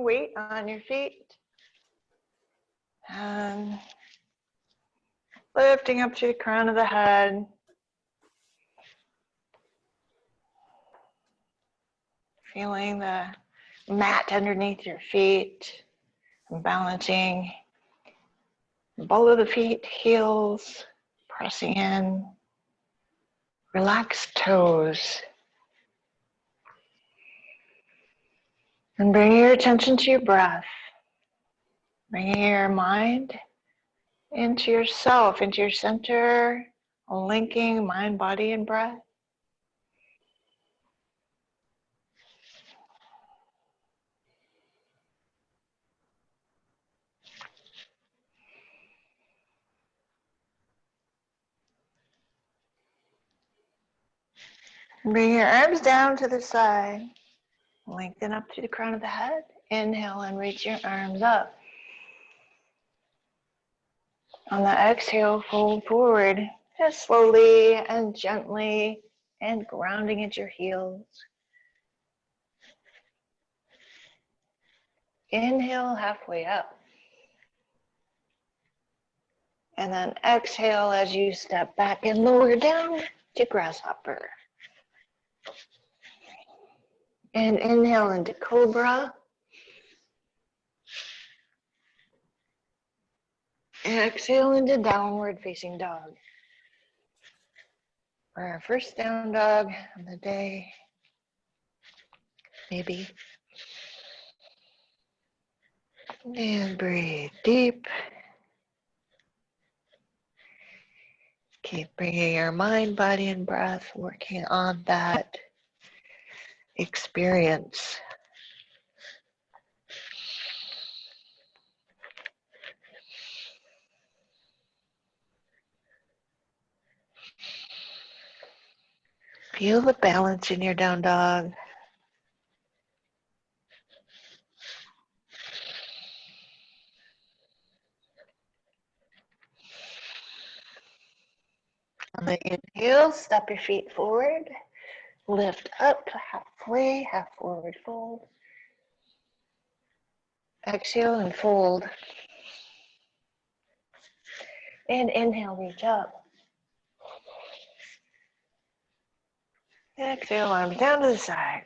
Weight on your feet. And lifting up to the crown of the head. Feeling the mat underneath your feet. And balancing the ball of the feet, heels, pressing in. Relaxed toes. And bringing your attention to your breath. Bringing your mind into yourself, into your center, linking mind, body, and breath. Bring your arms down to the side. Lengthen up to the crown of the head. Inhale and reach your arms up. On the exhale, fold forward, just slowly and gently, and grounding at your heels. Inhale halfway up. And then exhale as you step back and lower down to grasshopper. And inhale into cobra. Exhale into downward facing dog. For our first down dog of the day, maybe. And breathe deep. Keep bringing your mind, body, and breath, working on that experience. Feel the balance in your down dog. On the inhale, step your feet forward. Lift up to halfway, half forward fold. Exhale and fold. And inhale, reach up. Exhale, arms down to the side.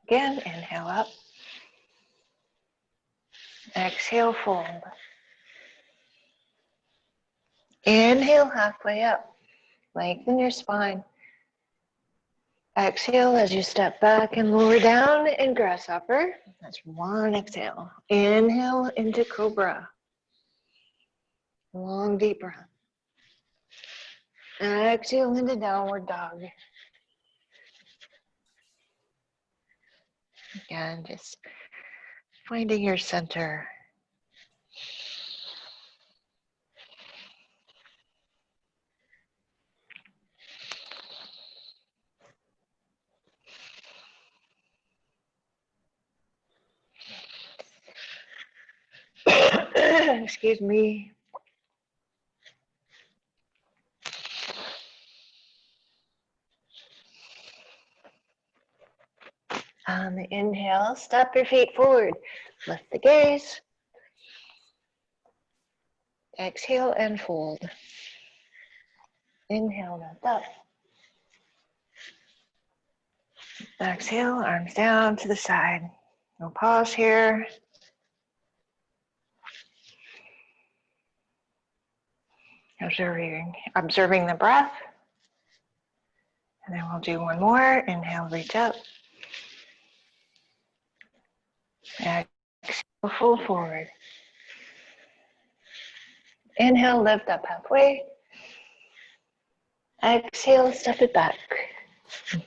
Again, inhale up. Exhale, fold. Inhale, halfway up. Lengthen your spine. Exhale as you step back and lower down in grasshopper. That's one exhale. Inhale into cobra. Long, deep breath. Exhale into downward dog. Again, just finding your center. Excuse me. On the inhale, step your feet forward. Lift the gaze. Exhale and fold. Inhale, lift up. Exhale, arms down to the side. We'll pause here. Observing the breath. And then we'll do one more. Inhale, reach up. Exhale, fold forward. Inhale, lift up halfway. Exhale, step it back.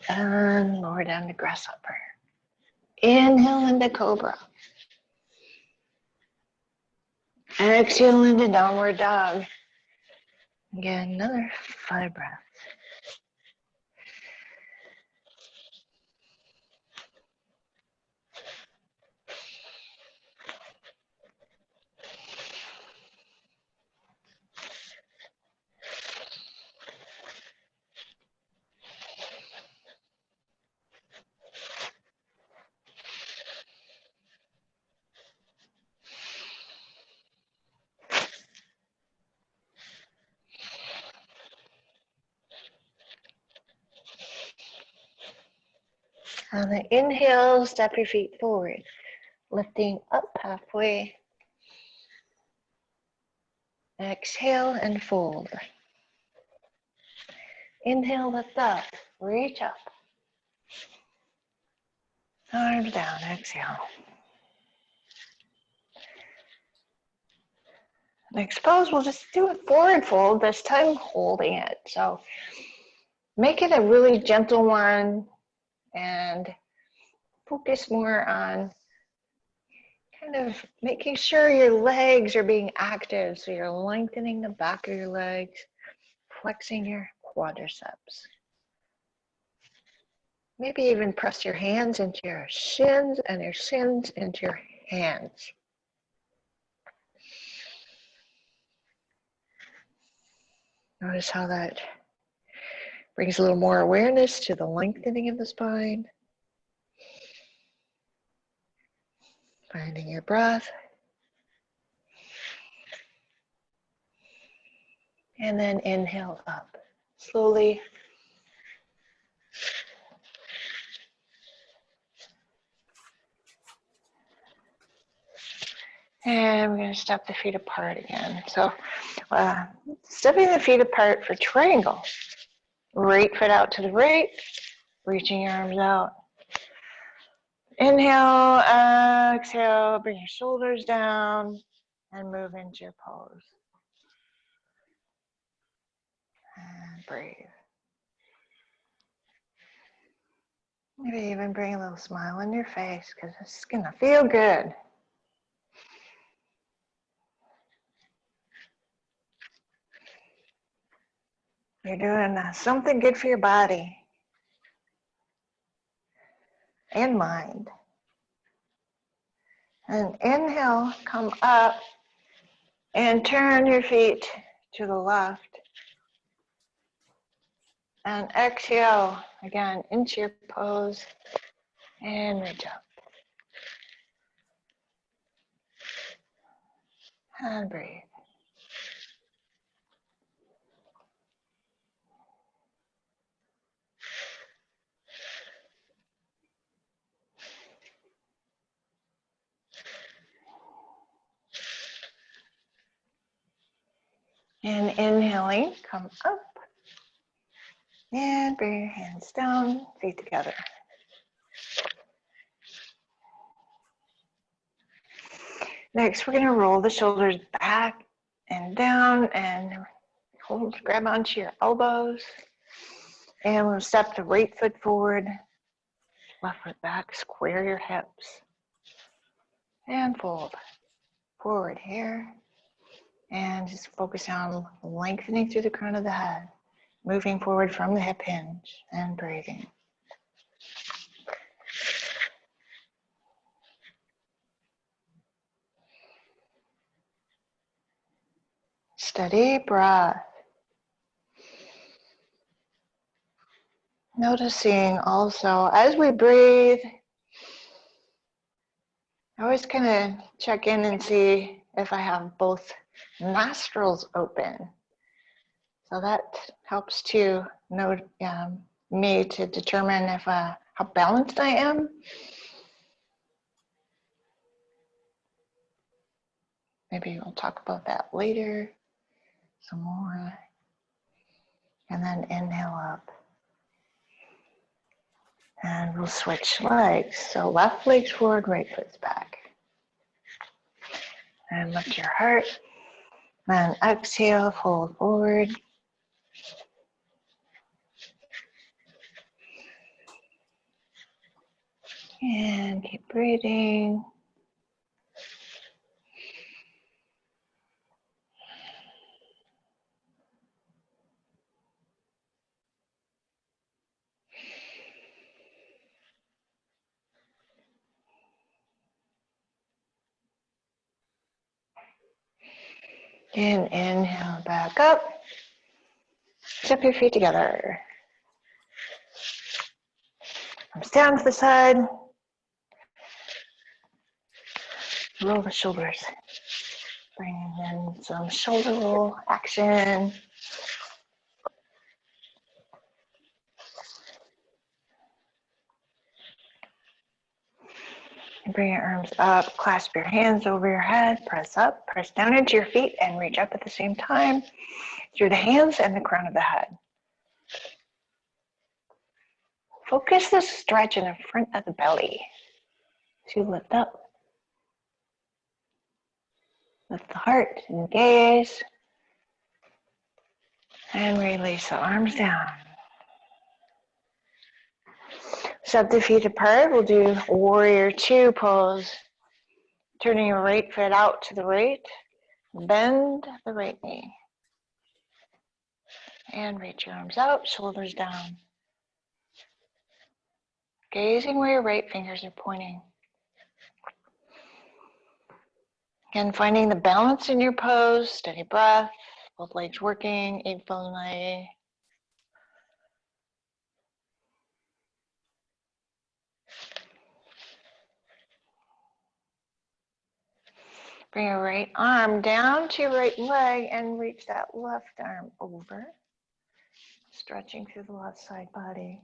And lower down to grasshopper. Inhale into cobra. Exhale into downward dog. Again, another 5 breaths. On the inhale, step your feet forward, lifting up halfway. Exhale and fold. Inhale, lift up, reach up. Arms down, exhale. Next pose, we'll just do a forward fold, this time holding it. So make it a really gentle one and focus more on kind of making sure your legs are being active. So you're lengthening the back of your legs, flexing your quadriceps. Maybe even press your hands into your shins and your shins into your hands. Notice how that brings a little more awareness to the lengthening of the spine. Finding your breath. And then inhale up. Slowly. And we're going to step the feet apart again. So stepping the feet apart for triangle. Right foot out to the right, reaching your arms out. Inhale, exhale, bring your shoulders down and move into your pose. And breathe. Maybe even bring a little smile on your face because it's going to feel good. You're doing something good for your body and mind. And inhale, come up and turn your feet to the left. And exhale, again, into your pose and reach up. And breathe. And inhaling, come up. And bring your hands down, feet together. Next, we're going to roll the shoulders back and down and hold, grab onto your elbows. And we'll step the right foot forward, left foot back, square your hips. And fold forward here. And just focus on lengthening through the crown of the head, moving forward from the hip hinge and breathing. Steady breath. Noticing also as we breathe, I always kind of check in and see if I have both nostrils open. So that helps to know me to determine if how balanced I am. Maybe we'll talk about that later some more. And then inhale up. And we'll switch legs. So left leg's forward, right foot's back. And lift your heart. And exhale, fold forward. And keep breathing. And inhale back up. Step your feet together. Arms down to the side. Roll the shoulders. Bring in some shoulder roll action. And bring your arms up, clasp your hands over your head, press up, press down into your feet, and reach up at the same time through the hands and the crown of the head. Focus the stretch in the front of the belly as you lift up. Lift the heart and gaze. And release the arms down. Step the feet apart. We'll do warrior two pose. Turning your right foot out to the right. Bend the right knee. And reach your arms out, shoulders down. Gazing where your right fingers are pointing. Again, finding the balance in your pose, steady breath, both legs working, evenly. Bring your right arm down to your right leg and reach that left arm over, stretching through the left side body.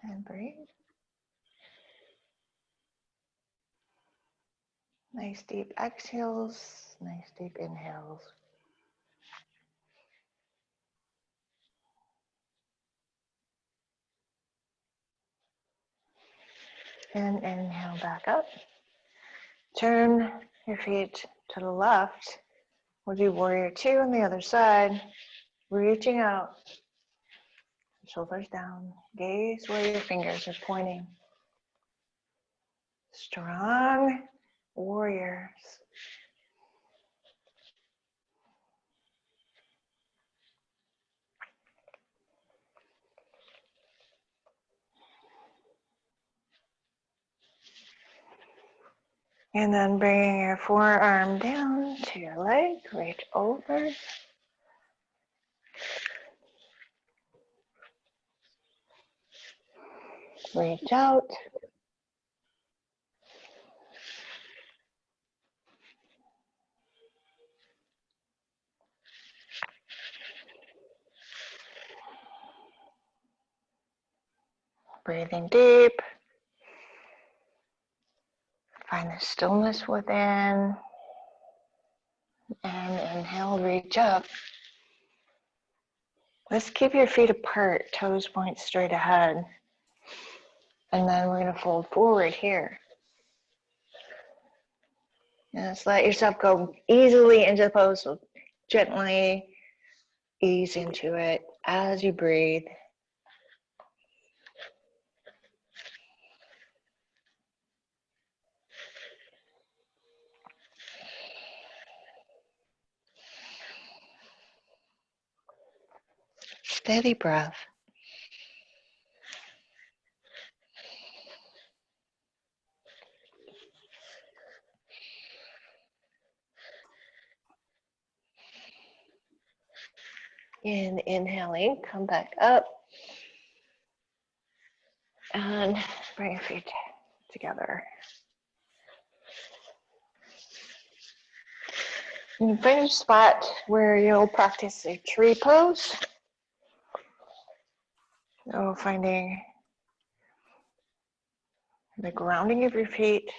And breathe. Nice deep exhales, nice deep inhales. And inhale back up. Turn your feet to the left. We'll do warrior two on the other side. Reaching out, shoulders down. Gaze where your fingers are pointing. Strong warriors. And then bringing your forearm down to your leg, reach over. Reach out. Breathing deep. Find the stillness within. And inhale, reach up. Let's keep your feet apart, toes point straight ahead. And then we're going to fold forward here. And just let yourself go easily into the pose. So gently ease into it as you breathe. Steady breath. And inhaling, come back up. And bring your feet together. And find a spot where you'll practice a tree pose. So finding the grounding of your feet,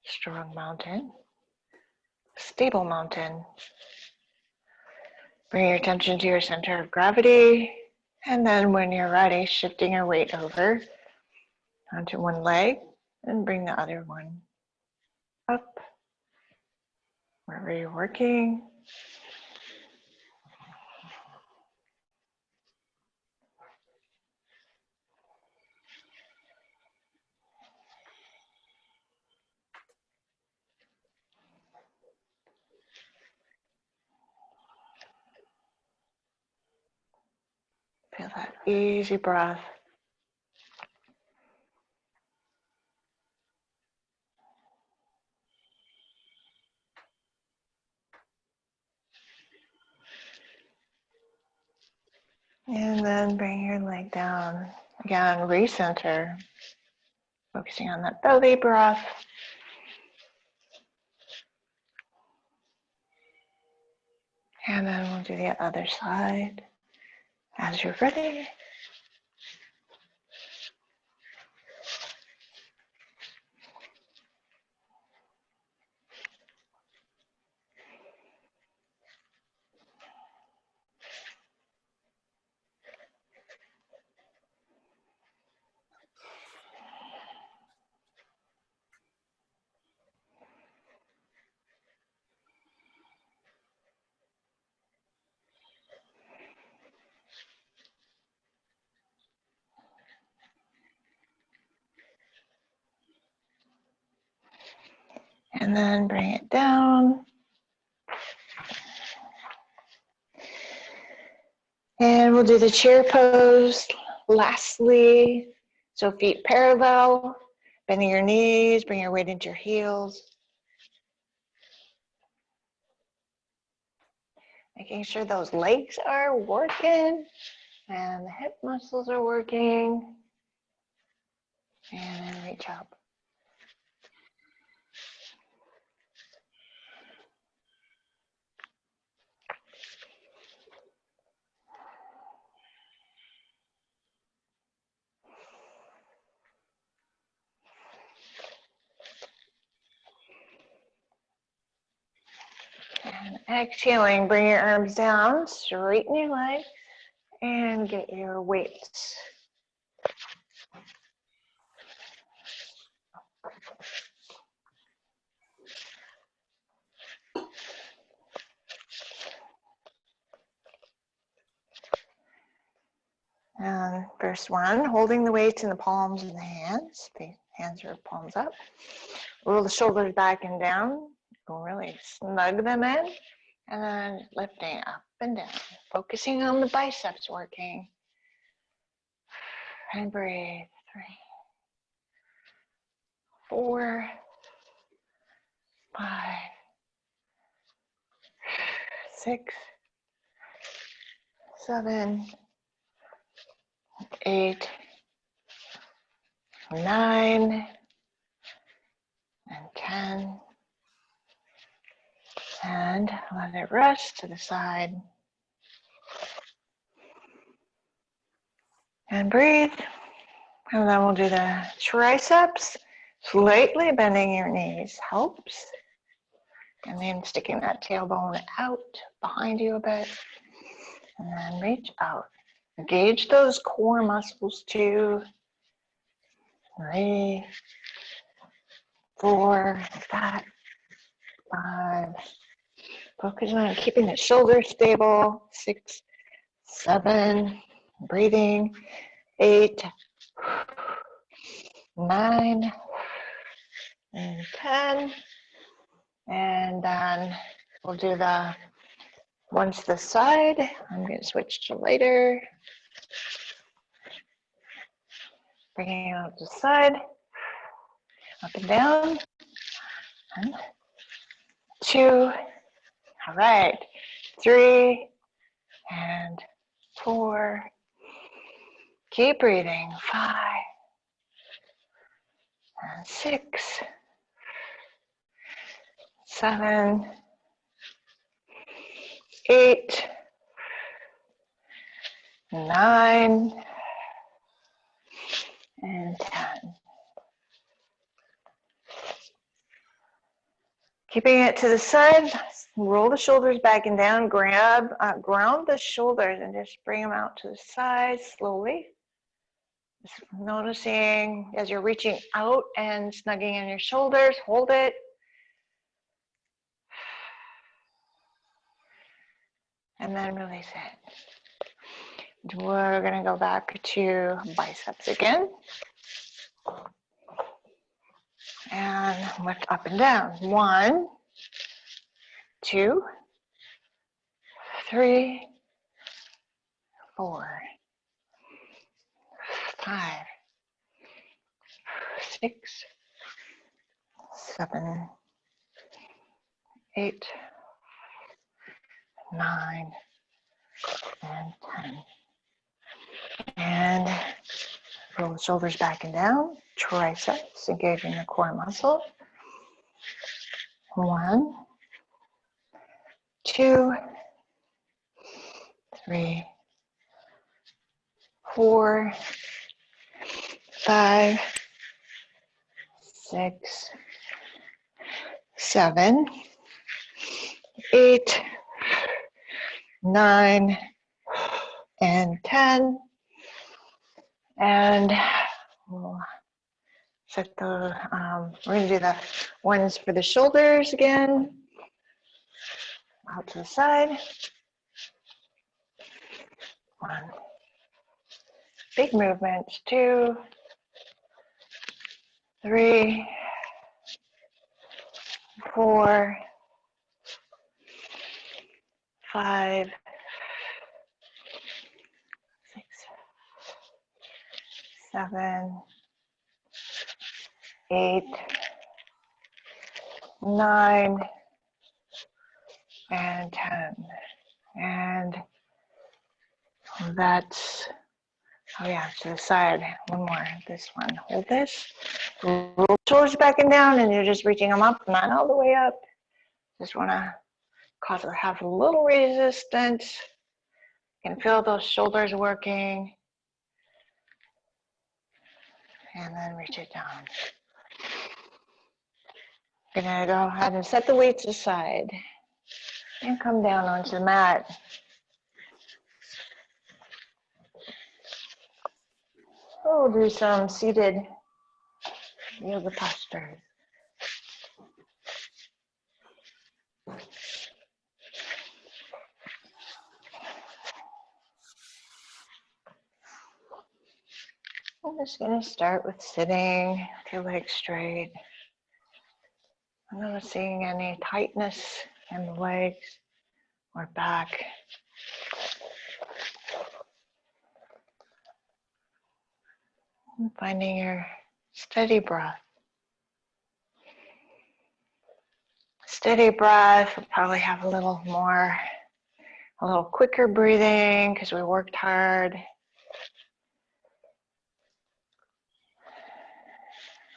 strong mountain, stable mountain. Bring your attention to your center of gravity. And then when you're ready, shifting your weight over onto one leg and bring the other one up wherever you're working. Feel that easy breath. And then bring your leg down. Again, recenter. Focusing on that belly breath. And then we'll do the other side as you're ready. And then bring it down. And we'll do the chair pose lastly. So feet parallel, bending your knees, bring your weight into your heels. Making sure those legs are working and the hip muscles are working. And then reach up. And exhaling, bring your arms down, straighten your legs, and get your weights. And first one, holding the weights in the palms of the hands. The hands are palms up. Roll the shoulders back and down. Really snug them in. And then lifting up and down. Focusing on the biceps working. And breathe. 3, 4, 5, 6, 7, 8, 9, and 10. And let it rest to the side. And breathe. And then we'll do the triceps. Slightly bending your knees helps. And then sticking that tailbone out behind you a bit. And then reach out. Engage those core muscles too. 3, 4, like that. 5. Focus on keeping the shoulders stable. 6, 7. Breathing. 8, 9, and 10. And then we'll do the one to the side. I'm going to switch to lighter. Bringing it out to the side. Up and down. 1, 2. All right. 3 and 4. Keep breathing. 5 and 6, 7, 8, 9, and 10. Keeping it to the side, roll the shoulders back and down, ground the shoulders and just bring them out to the side slowly. Just noticing as you're reaching out and snugging in your shoulders, hold it. And then release it. We're gonna go back to biceps again. And lift up and down. 1, 2, 3, 4, 5, 6, 7, 8, 9, and 10. And roll the shoulders back and down. Triceps, engaging the core muscle. 1, 2, 3, 4, 5, 6, 7, 8, 9, and 10. And we'll set the, we're going to do the ones for the shoulders again. Out to the side. 1. Big movements. 2, 3, 4, 5, 6, 7, 8, 9, and 10. And that's, oh yeah, to the side. One more, this one. Hold this. Roll shoulders back and down, and you're just reaching them up, not all the way up. Just want to have a little resistance. You can feel those shoulders working. And then reach it down. You're gonna go ahead and set the weights aside and come down onto the mat. We'll do some seated yoga postures. I'm just going to start with sitting with your legs straight. I'm not seeing any tightness in the legs or back. And finding your steady breath. Steady breath, we'll probably have a little quicker breathing because we worked hard.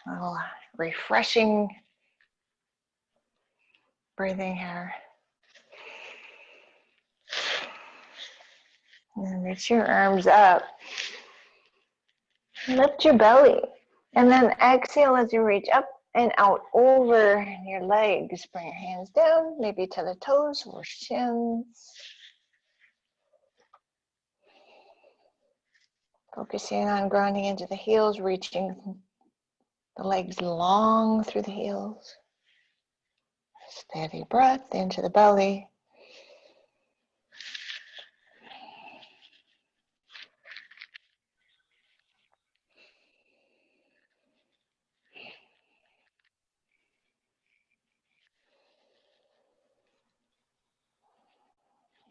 A little refreshing breathing here. And then reach your arms up. Lift your belly. And then exhale as you reach up and out over your legs. Bring your hands down, maybe to the toes or shins. Focusing on grounding into the heels, reaching the legs long through the heels. Steady breath into the belly.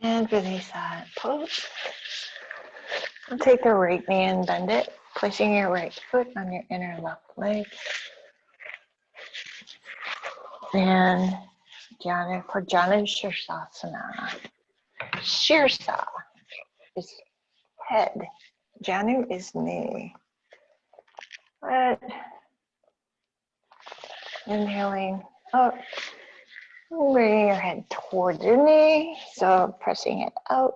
And release that pose. And take the right knee and bend it, placing your right foot on your inner left leg. And Janu Shirsasana. Shirsa is head. Janu is knee. But inhaling up, bringing your head towards your knee. So pressing it out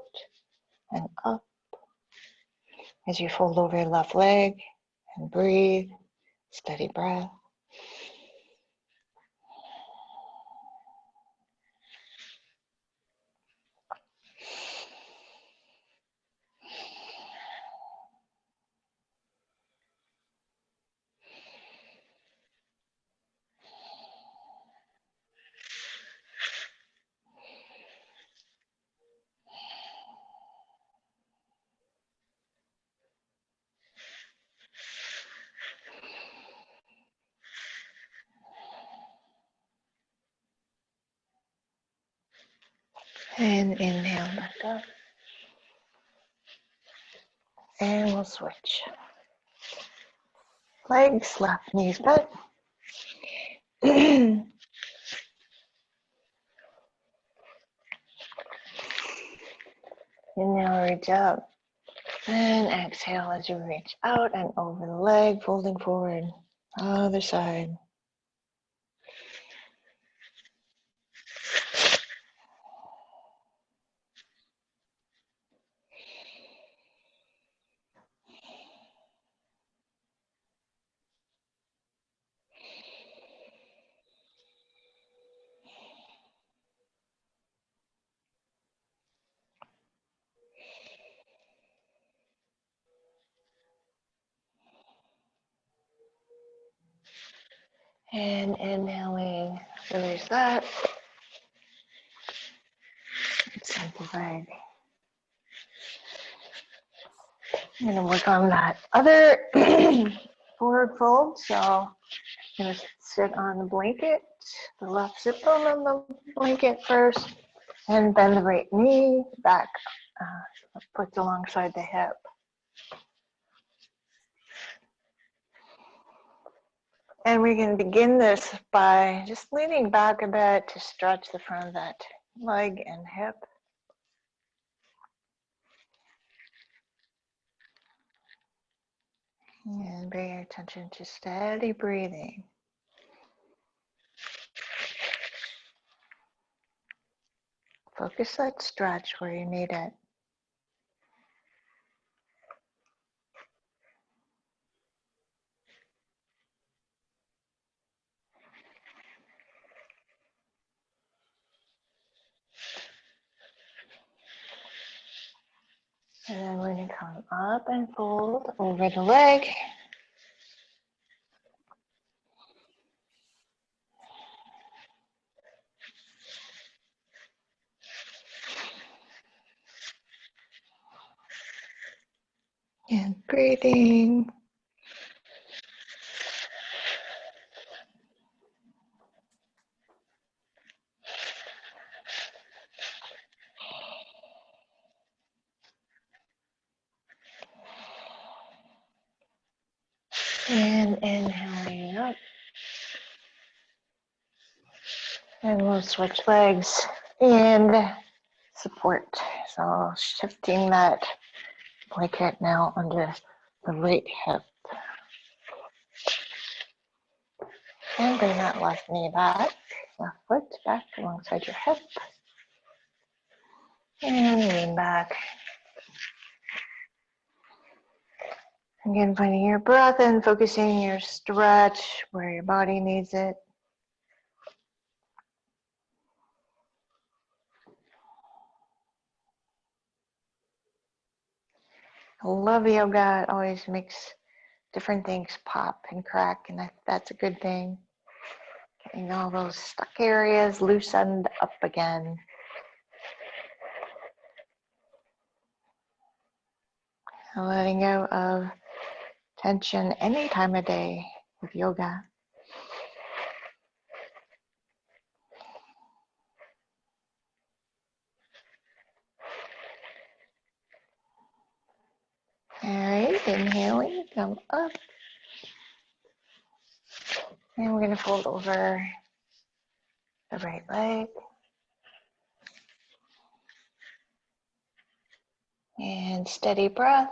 and up as you fold over your left leg and breathe. Steady breath. And inhale back up. And we'll switch. Legs, left knees bent. And now reach up. And exhale as you reach out and over the leg, folding forward. Other side. And inhaling, release that. Simplify. I'm going to work on that other forward fold. So I'm gonna sit on the blanket, the left zip bone on the blanket first, and bend the right knee back, puts alongside the hip. And we can begin this by just leaning back a bit to stretch the front of that leg and hip. And bring your attention to steady breathing. Focus that stretch where you need it. And then we're going to come up and fold over the leg. And breathing. And inhaling up. And we'll switch legs and support. So shifting that blanket now under the right hip. And bring that left knee back, left foot back alongside your hip. And lean back. Again, finding your breath and focusing your stretch where your body needs it. I love yoga. It always makes different things pop and crack, and that's a good thing. Getting all those stuck areas loosened up again. And letting go of tension any time of day with yoga. All right, inhaling, come up. And we're going to fold over the right leg. And steady breath.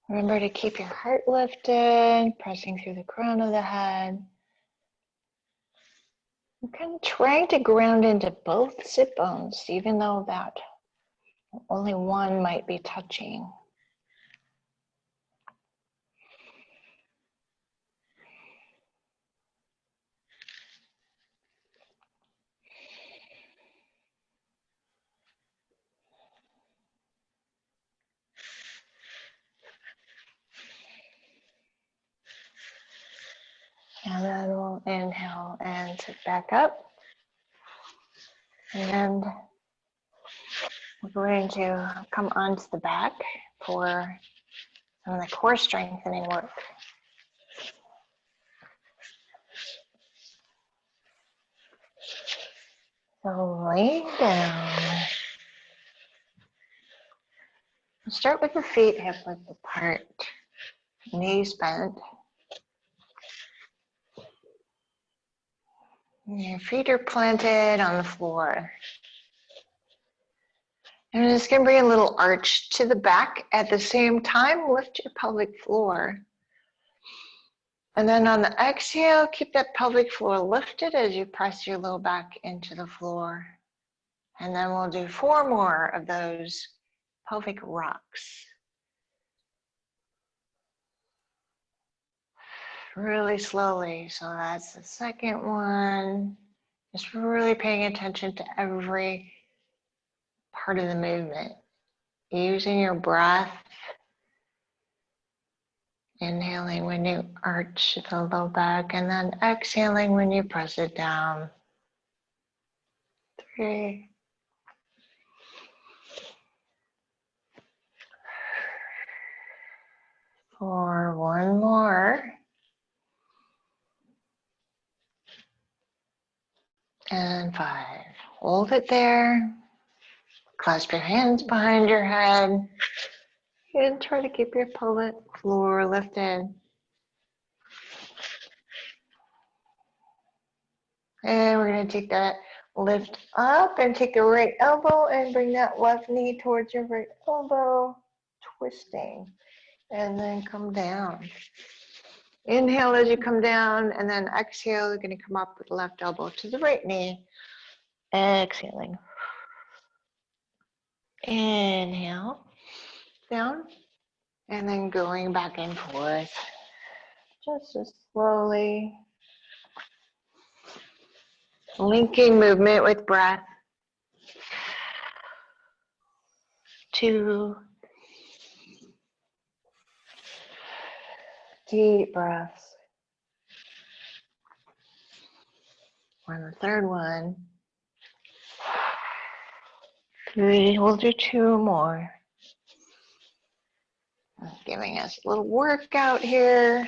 Remember to keep your heart lifted, pressing through the crown of the head. I'm kind of trying to ground into both sit bones, even though that only one might be touching. And then we'll inhale and sit back up. And we're going to come onto the back for some of the core strengthening work. So lay down. We'll start with the feet hip width apart, knees bent. And your feet are planted on the floor. And I'm just going to bring a little arch to the back. At the same time, lift your pelvic floor. And then on the exhale, keep that pelvic floor lifted as you press your low back into the floor. And then we'll do 4 more of those pelvic rocks. Really slowly. So that's the second one. Just really paying attention to every part of the movement. Using your breath. Inhaling when you arch the low back, and then exhaling when you press it down. 3. For one more. And 5. Hold it there. Clasp your hands behind your head. And try to keep your pelvic floor lifted. And we're going to take that lift up and take the right elbow and bring that left knee towards your right elbow, twisting. And then come down. Inhale as you come down, and then exhale, you're going to come up with the left elbow to the right knee. Exhaling. Inhale, down, and then going back and forth. Just as slowly. Linking movement with breath. 2 deep breaths. On the third one. 3, we'll do 2 more. Giving us a little workout here.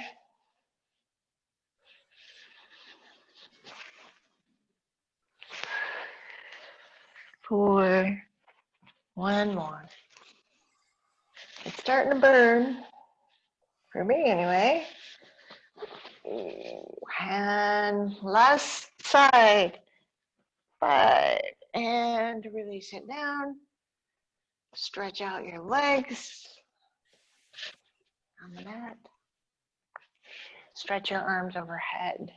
4, 1 more. It's starting to burn, for me anyway. And last side. 5, and release it down. Stretch out your legs on the mat. Stretch your arms overhead.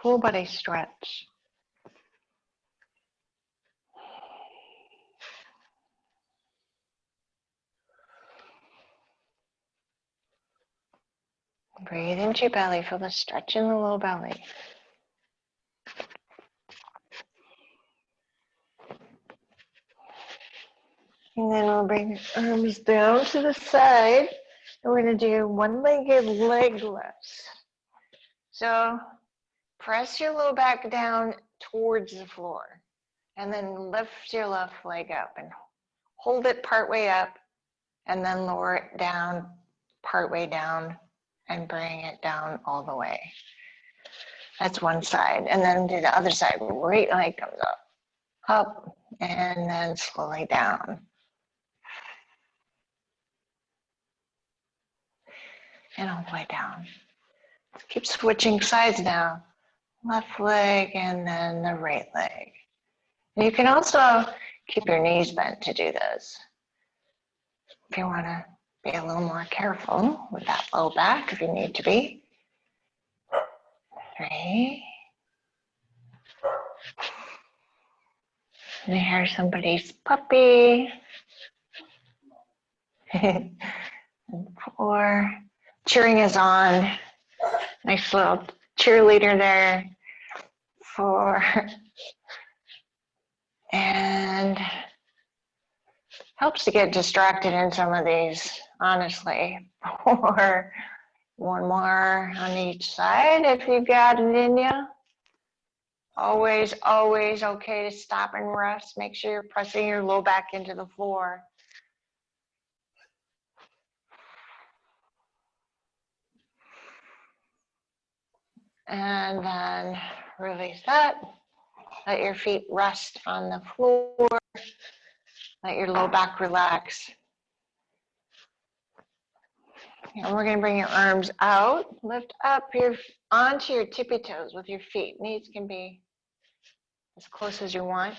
Full body stretch. Breathe into your belly. Feel the stretch in the low belly. And then we'll bring your arms down to the side. And we're going to do one-legged leg lifts. So press your low back down towards the floor. And then lift your left leg up and hold it partway up. And then lower it down, partway down, and bring it down all the way. That's one side. And then do the other side. Right leg comes up, and then slowly down. And all the way down. Keep switching sides now. Left leg and then the right leg. And you can also keep your knees bent to do this. If you want to be a little more careful with that low back, if you need to be. 3. And I hear somebody's puppy. And 4. Cheering is on. Nice little cheerleader there. 4. And helps to get distracted in some of these, honestly. 4. One more on each side if you got it in you. Always, always okay to stop and rest. Make sure you're pressing your low back into the floor. And then release that. Let your feet rest on the floor. Let your low back relax. And we're going to bring your arms out. Lift up onto your tippy toes with your feet. Knees can be as close as you want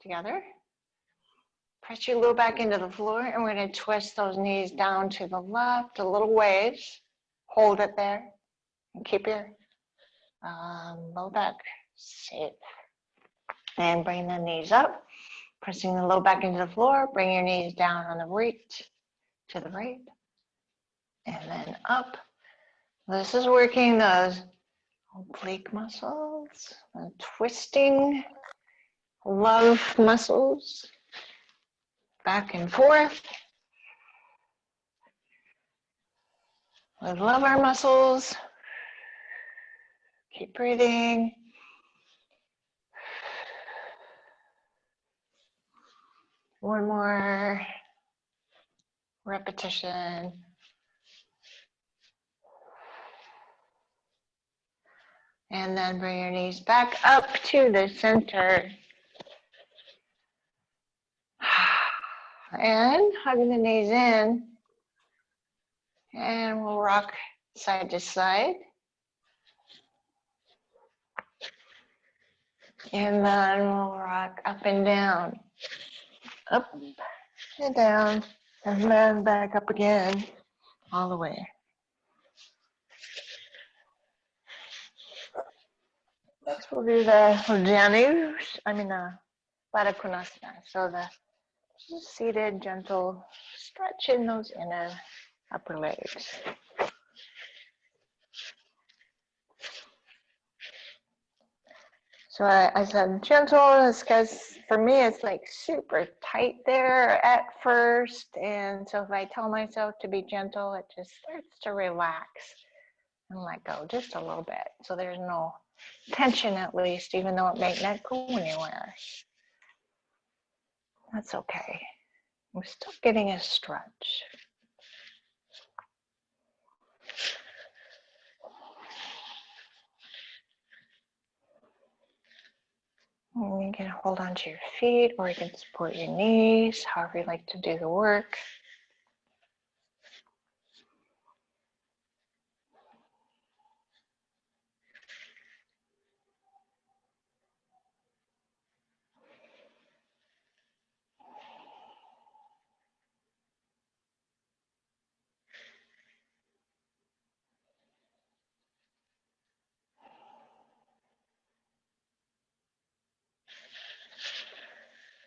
together. Press your low back into the floor, and we're going to twist those knees down to the left, a little waves. Hold it there, and keep your low back safe. And bring the knees up, pressing the low back into the floor. Bring your knees down on the right, to the right, and then up. This is working those oblique muscles, the twisting, love muscles, back and forth. We love our muscles. Keep breathing. One more repetition. And then bring your knees back up to the center. And hugging the knees in. And we'll rock side to side. And then we'll rock up and down. Up and down. And then back up again. All the way. Next we'll do the Janu, Baddha Konasana. So the seated, gentle stretch in those inner upper legs. So I said gentle is because for me it's like super tight there at first. And so if I tell myself to be gentle, it just starts to relax and let go just a little bit. So there's no tension at least, even though it may not go anywhere. That's okay. We're still getting a stretch. And you can hold on to your feet or you can support your knees, however you like to do the work.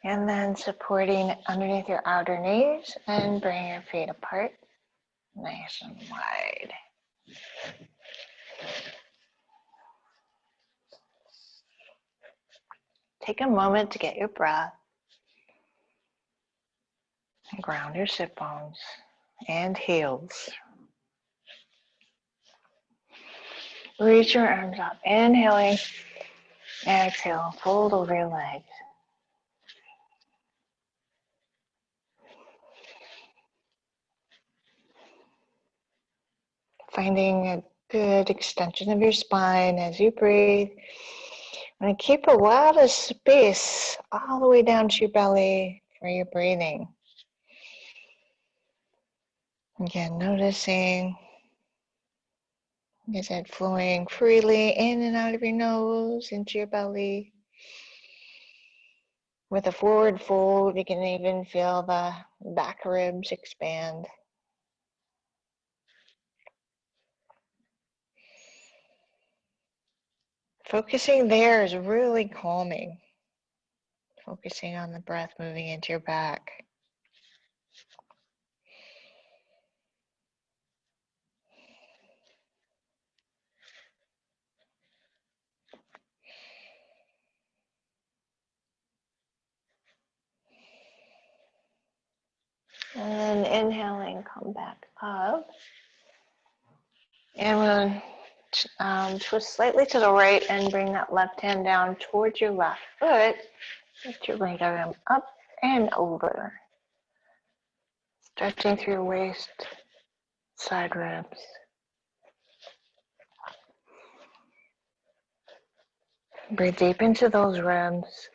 And then supporting underneath your outer knees and bring your feet apart, nice and wide. Take a moment to get your breath and ground your sit bones and heels. Reach your arms up, inhaling, exhale, fold over your legs. Finding a good extension of your spine as you breathe. And keep a lot of space all the way down to your belly for your breathing. Again, noticing, is it flowing freely in and out of your nose, into your belly? With a forward fold, you can even feel the back ribs expand. Focusing there is really calming. Focusing on the breath moving into your back. And then inhaling, come back up. And we'll twist slightly to the right and bring that left hand down towards your left foot. Lift your right arm up and over. Stretching through your waist, side ribs. Breathe deep into those ribs.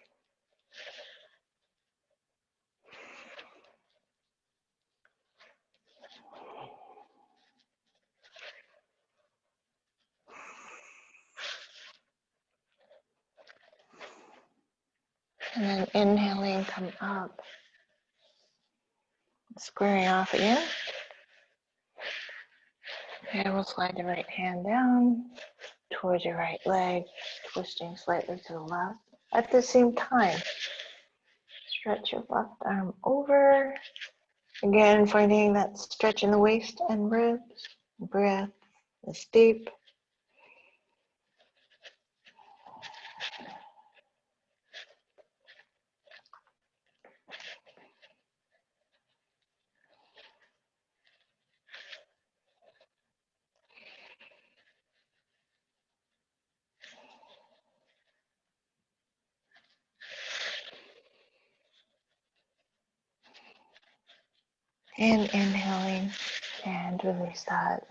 And then inhaling, come up. Squaring off again. And we'll slide the right hand down towards your right leg, twisting slightly to the left. At the same time, stretch your left arm over. Again, finding that stretch in the waist and ribs. Breath is deep. And inhaling and release that.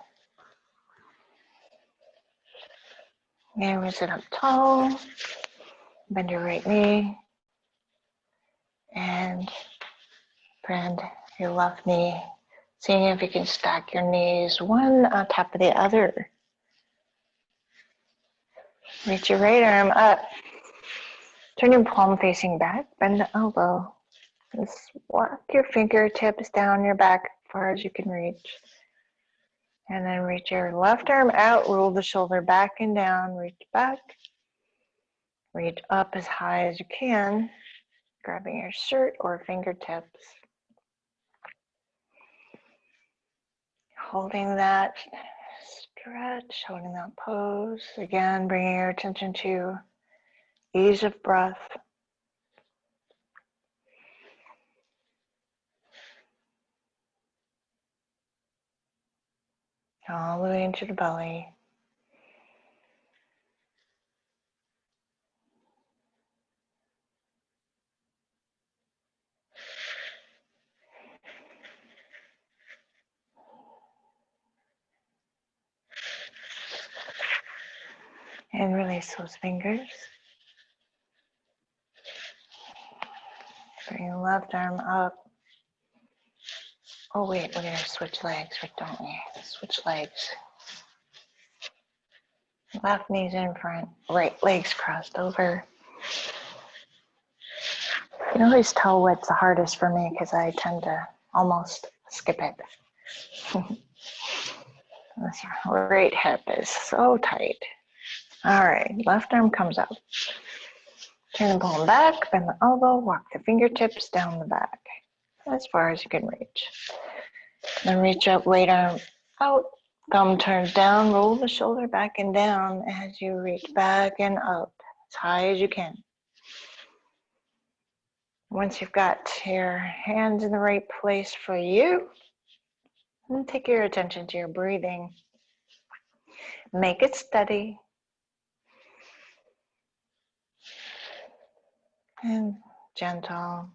And we sit up tall. Bend your right knee. And bend your left knee. Seeing if you can stack your knees one on top of the other. Reach your right arm up. Turn your palm facing back. Bend the elbow. Just walk your fingertips down your back as far as you can reach. And then reach your left arm out. Roll the shoulder back and down. Reach back. Reach up as high as you can. Grabbing your shirt or fingertips. Holding that stretch, holding that pose. Again, bringing your attention to ease of breath. All the way into the belly. And release those fingers. Bring the left arm up. Oh wait, we're gonna switch legs, don't we? Switch legs. Left knee's in front, right leg's crossed over. You can always tell what's the hardest for me because I tend to almost skip it. This right hip is so tight. All right, left arm comes up. Turn the palm back, bend the elbow, walk the fingertips down the back as far as you can reach. Then reach up, right arm out, thumb turns down, roll the shoulder back and down as you reach back and up as high as you can. Once you've got your hands in the right place for you, then take your attention to your breathing. Make it steady. And gentle.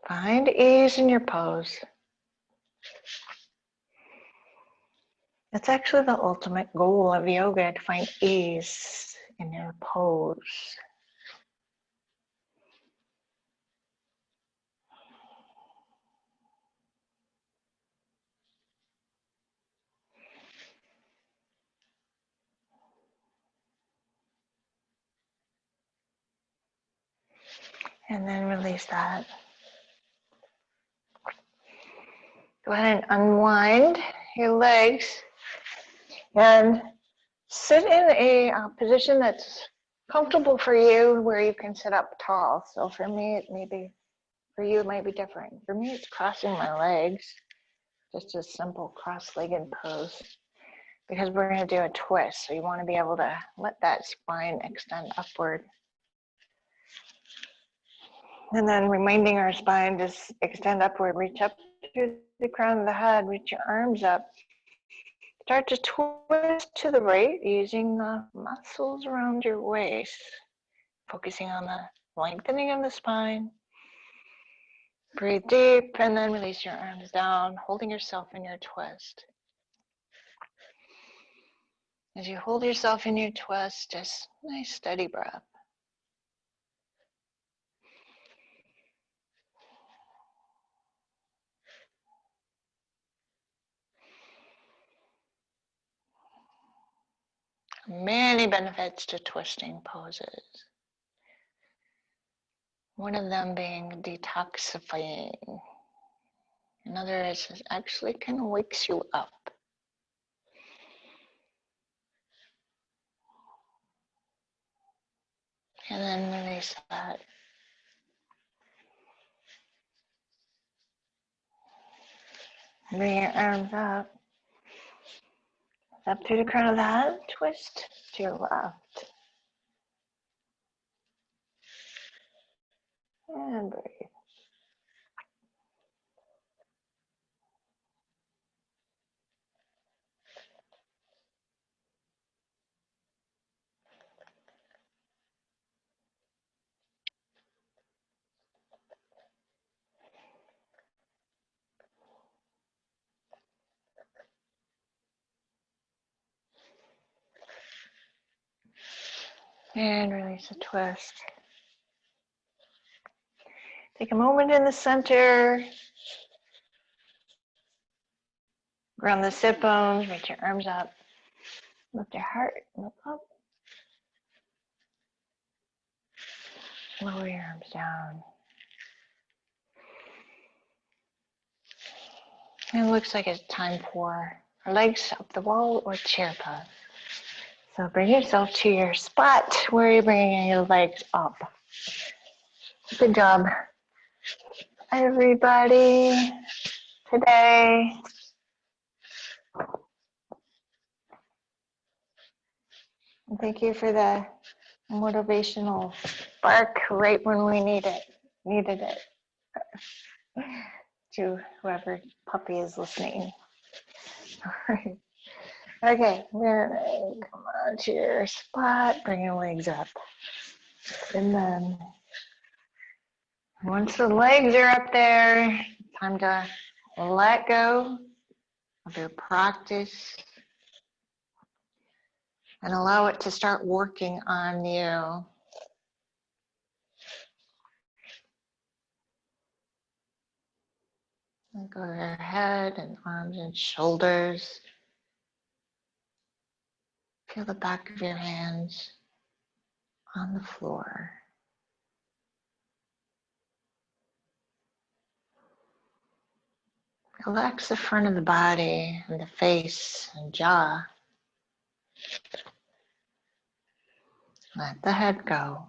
Find ease in your pose. That's actually the ultimate goal of yoga, to find ease in your pose. And then release that. Go ahead and unwind your legs and sit in a position that's comfortable for you, where you can sit up tall. So for me, it may be, for you, it might be different. For me, it's crossing my legs, just a simple cross-legged pose, because we're going to do a twist. So you want to be able to let that spine extend upward. And then reminding our spine to extend upward, reach up to the crown of the head, reach your arms up. Start to twist to the right using the muscles around your waist, focusing on the lengthening of the spine. Breathe deep and then release your arms down, holding yourself in your twist. As you hold yourself in your twist, just nice steady breath. Many benefits to twisting poses. One of them being detoxifying. Another is actually kind of wakes you up. And then release that. Bring your arms up through the crown of the head, twist to your left. And breathe. And release a twist. Take a moment in the center. Ground the sit bones, reach your arms up. Lift your heart, look up. Lower your arms down. And it looks like it's time for our legs up the wall or chair pose. So bring yourself to your spot where you're bringing your legs up. Good job, everybody, today. And thank you for the motivational spark right when we needed it. To whoever puppy is listening. All right. Okay, then come on to your spot, bring your legs up. And then once the legs are up there, time to let go of your practice and allow it to start working on you. Let go of your head and arms and shoulders. Feel the back of your hands on the floor. Relax the front of the body and the face and jaw. Let the head go.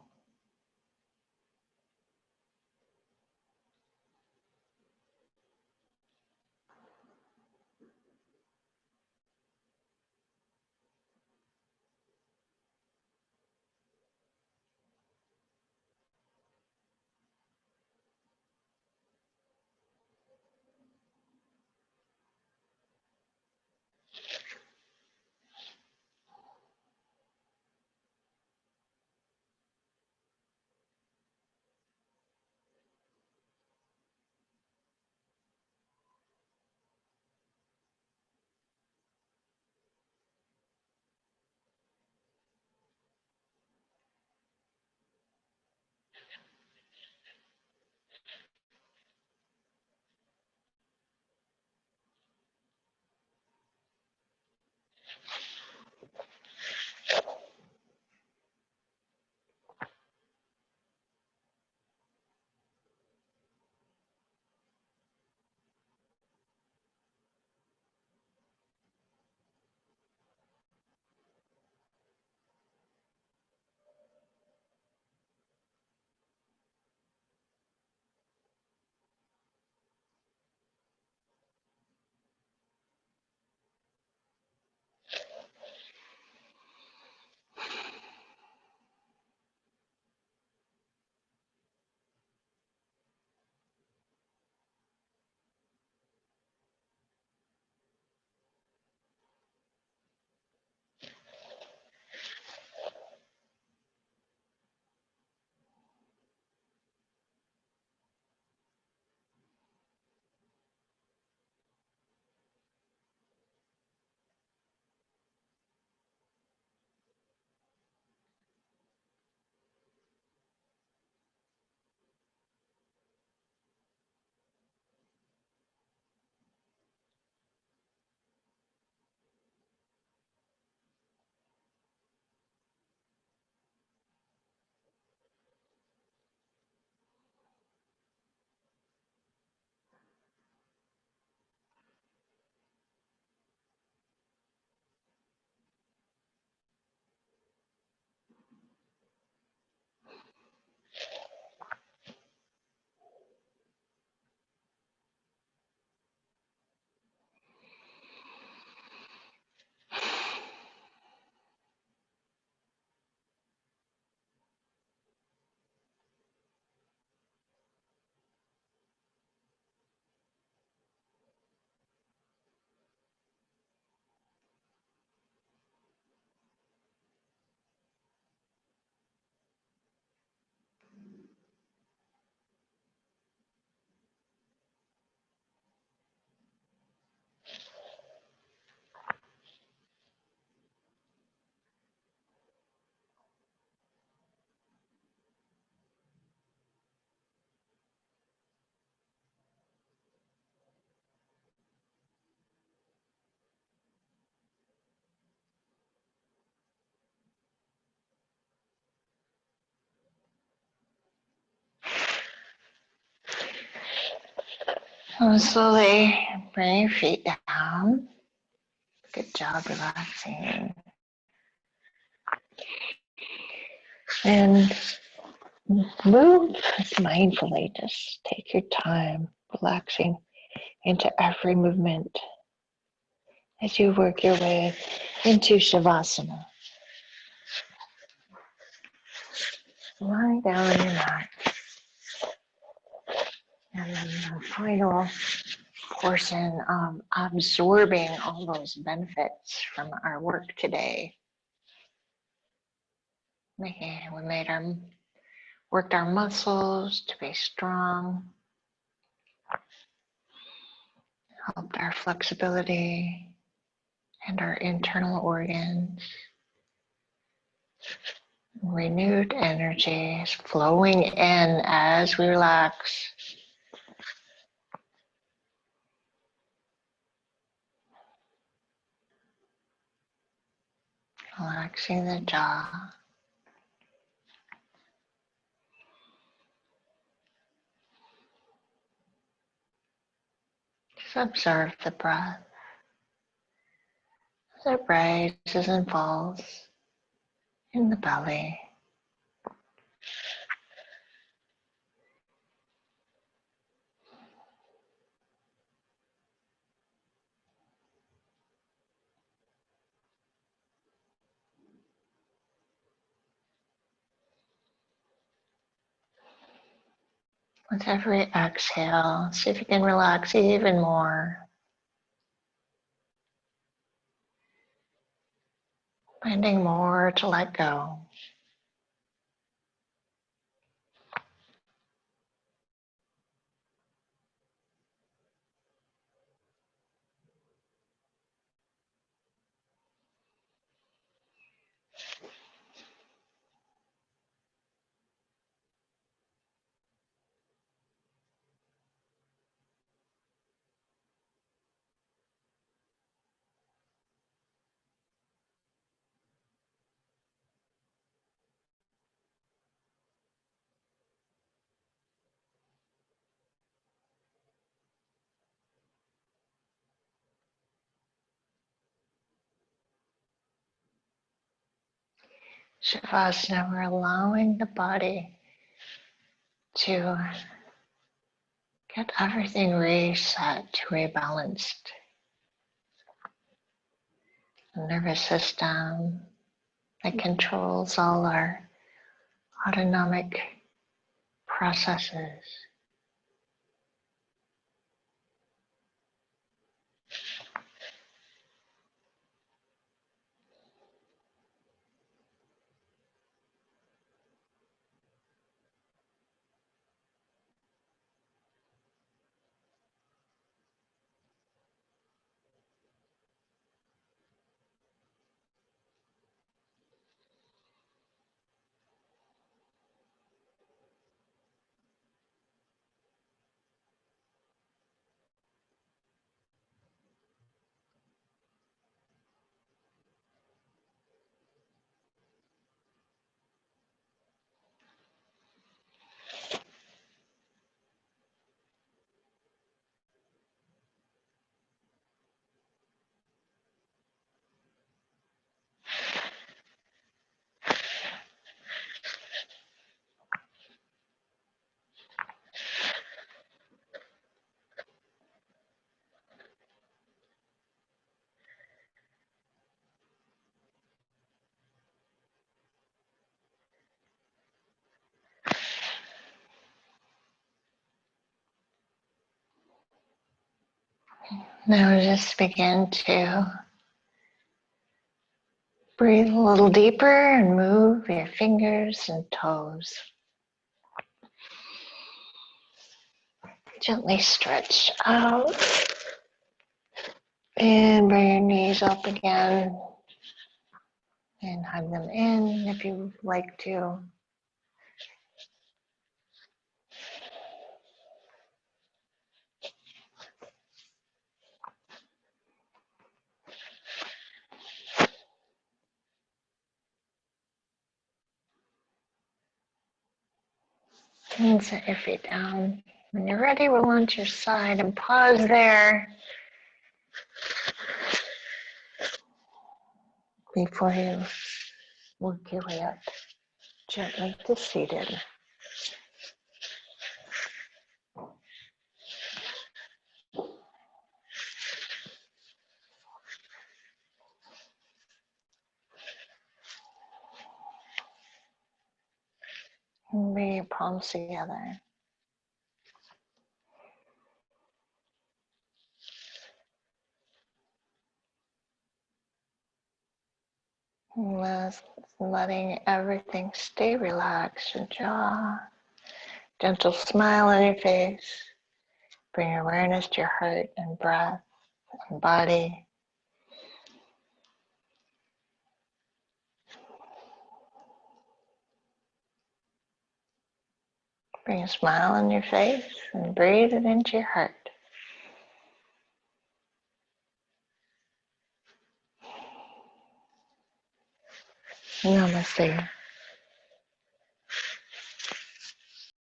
So slowly bring your feet down. Good job relaxing. And move mindfully. Just take your time relaxing into every movement as you work your way into Shavasana. Lie down on your mat. And then the final portion of absorbing all those benefits from our work today. We worked our muscles to be strong, helped our flexibility and our internal organs. Renewed energy is flowing in as we relax. Relaxing the jaw. Just observe the breath as it rises and falls in the belly. With every exhale, see if you can relax even more. Finding more to let go. Shavasana, we're allowing the body to get everything reset to rebalanced. The nervous system that controls all our autonomic processes. Now just begin to breathe a little deeper and move your fingers and toes. Gently stretch out and bring your knees up again and hug them in if you like to. And set your feet down. When you're ready, roll onto your side and pause there before you work your way up gently to seated. And bring your palms together. Letting everything stay relaxed, your jaw, gentle smile on your face. Bring awareness to your heart and breath and body. Bring a smile on your face and breathe it into your heart. Namaste.